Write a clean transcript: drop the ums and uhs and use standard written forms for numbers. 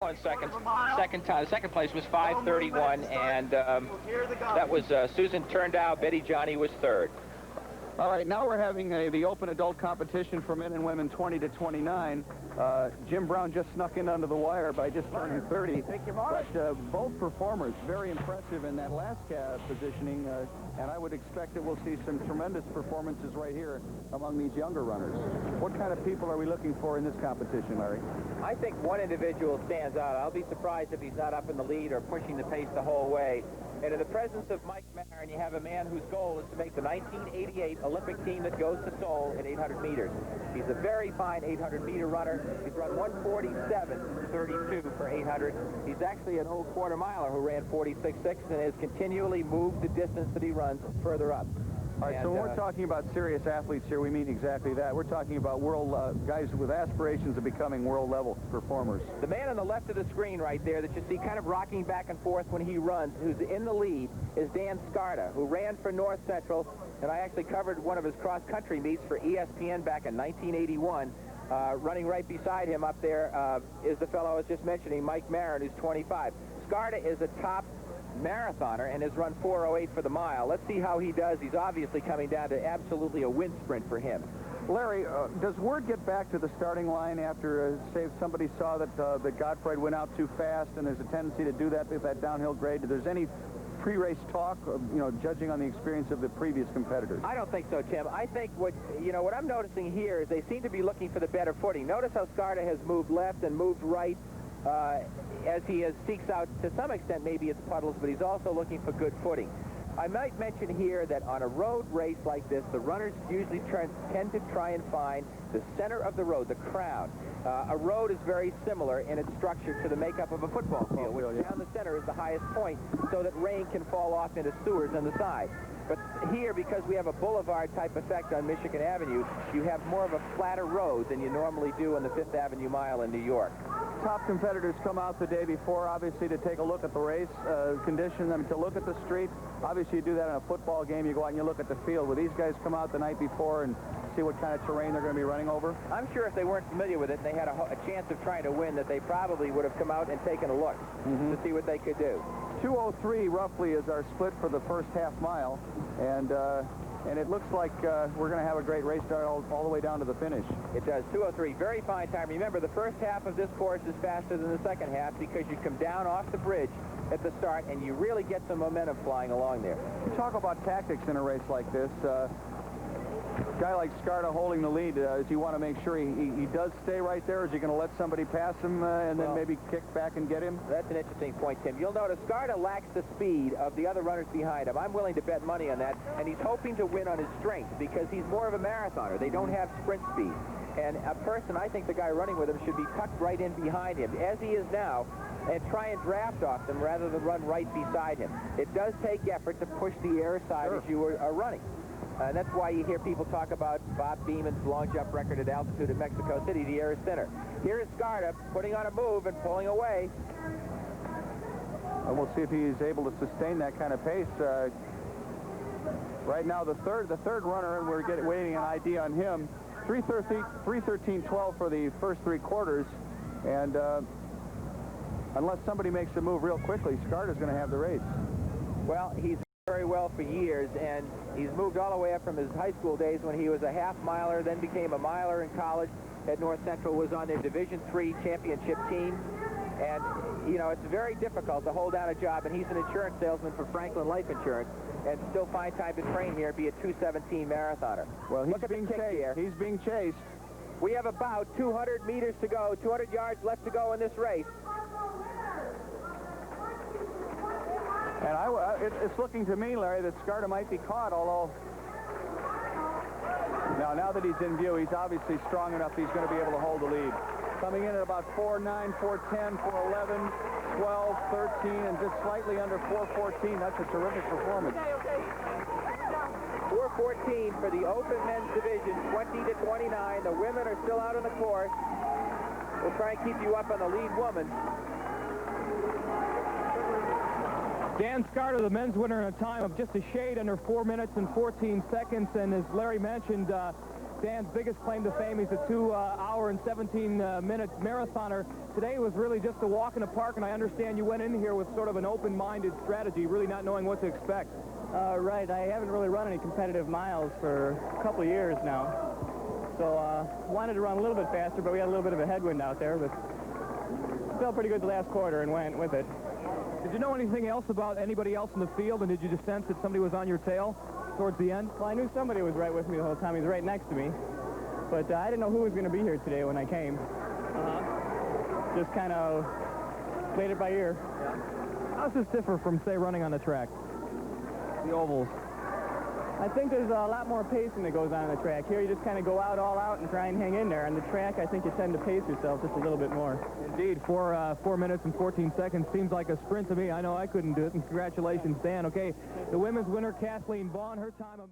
1 second. Second place was 5:31, and that was Susan Turndow. Betty Johnny was third. All right, now we're having the open adult competition for men and women 20 to 29. Jim Brown just snuck in under the wire by just turning 30. But both performers very impressive in that last positioning, and I would expect that we'll see some tremendous performances right here among these younger runners. What kind of people are we looking for in this competition, Larry? I think one individual stands out. I'll be surprised if he's not up in the lead or pushing the pace the whole way. And in the presence of Mike Marin, you have a man whose goal is to make the 1988 Olympic team that goes to Seoul at 800 meters. He's a very fine 800-meter runner. He's run 1:47.32 for 800. He's actually an old quarter-miler who ran 46.6 and has continually moved the distance that he runs further up. All right, so when we're talking about serious athletes here, we mean exactly that. We're talking about world guys with aspirations of becoming world-level performers. The man on the left of the screen right there that you see kind of rocking back and forth when he runs, who's in the lead, is Dan Skarda, who ran for North Central, and I actually covered one of his cross-country meets for ESPN back in 1981. Running right beside him up there is the fellow I was just mentioning, Mike Marin, who's 25. Skarda is a top marathoner and has run 4:08 for the mile. Let's see how he does. He's obviously coming down to absolutely a wind sprint for him. Larry, does word get back to the starting line after, say, if somebody saw that Gottfried went out too fast, and there's a tendency to do that with that downhill grade? There's any pre-race talk, judging on the experience of the previous competitors? I don't think so, Tim. I think what I'm noticing here is they seem to be looking for the better footing. Notice how Skarda has moved left and moved right as he seeks out, to some extent, maybe it's puddles, but he's also looking for good footing. I might mention here that on a road race like this, the runners usually tend to try and find the center of the road, the crown. A road is very similar in its structure to the makeup of a football field, which down the center is the highest point so that rain can fall off into sewers on the side. But here, because we have a boulevard-type effect on Michigan Avenue, you have more of a flatter road than you normally do on the Fifth Avenue Mile in New York. Top competitors come out the day before, obviously, to take a look at the race, condition them to look at the street. Obviously, you do that in a football game. You go out and you look at the field. Will these guys come out the night before and see what kind of terrain they're going to be running over? I'm sure if they weren't familiar with it and they had a chance of trying to win, that they probably would have come out and taken a look to see what they could do. 2:03 roughly is our split for the first half mile, and it looks like we're going to have a great race start all the way down to the finish. It does. 2:03, very fine time. Remember, the first half of this course is faster than the second half because you come down off the bridge at the start and you really get some momentum flying along there. You talk about tactics in a race like this. A guy like Skarda holding the lead, does he want to make sure he does stay right there, or is he going to let somebody pass him and then maybe kick back and get him? That's an interesting point, Tim. You'll notice Skarda lacks the speed of the other runners behind him. I'm willing to bet money on that, and he's hoping to win on his strength because he's more of a marathoner. They don't have sprint speed. And a person, I think the guy running with him should be tucked right in behind him, as he is now, and try and draft off them rather than run right beside him. It does take effort to push the air side as you are running. And that's why you hear people talk about Bob Beeman's long jump record at altitude in Mexico City. The air is thinner. Here is Skarda putting on a move and pulling away. And we'll see if he's able to sustain that kind of pace. Right now, the third runner, and we're waiting an ID on him. 3:13.12 for the first three quarters, and unless somebody makes a move real quickly, Skarda's going to have the race. Well, he's very well for years, and he's moved all the way up from his high school days when he was a half-miler, then became a miler in college at North Central, was on their Division III championship team. And, it's very difficult to hold down a job, and he's an insurance salesman for Franklin Life Insurance, and still find time to train here and be a 2:17 marathoner. Well, he's being chased. He's being chased. We have about 200 meters to go, 200 yards left to go in this race. And it's looking to me, Larry, that Skarda might be caught, although now that he's in view, he's obviously strong enough he's going to be able to hold the lead. Coming in at about 4:09, 4:10, 4:11, 12, 13, and just slightly under 4:14. That's a terrific performance. 4:14 for the open men's division, 20 to 29. The women are still out on the course. We'll try and keep you up on the lead woman. Dan Skarda, the men's winner, in a time of just a shade under 4 minutes and 14 seconds. And as Larry mentioned, Dan's biggest claim to fame. He's a 2-hour and 17-minute marathoner. Today was really just a walk in the park, and I understand you went in here with sort of an open-minded strategy, really not knowing what to expect. Right. I haven't really run any competitive miles for a couple of years now. So wanted to run a little bit faster, but we had a little bit of a headwind out there, but felt pretty good the last quarter and went with it. Did you know anything else about anybody else in the field, and did you just sense that somebody was on your tail towards the end? Well, I knew somebody was right with me the whole time. He was right next to me. But I didn't know who was going to be here today when I came. Just kind of played it by ear. Yeah. How's this differ from, say, running on the track? The ovals. I think there's a lot more pacing that goes on the track. Here you just kind of go out all out and try and hang in there. On the track, I think you tend to pace yourself just a little bit more. Indeed, 4 minutes and 14 seconds seems like a sprint to me. I know I couldn't do it, and congratulations, Dan. Okay, the women's winner, Kathleen Vaughn, her time...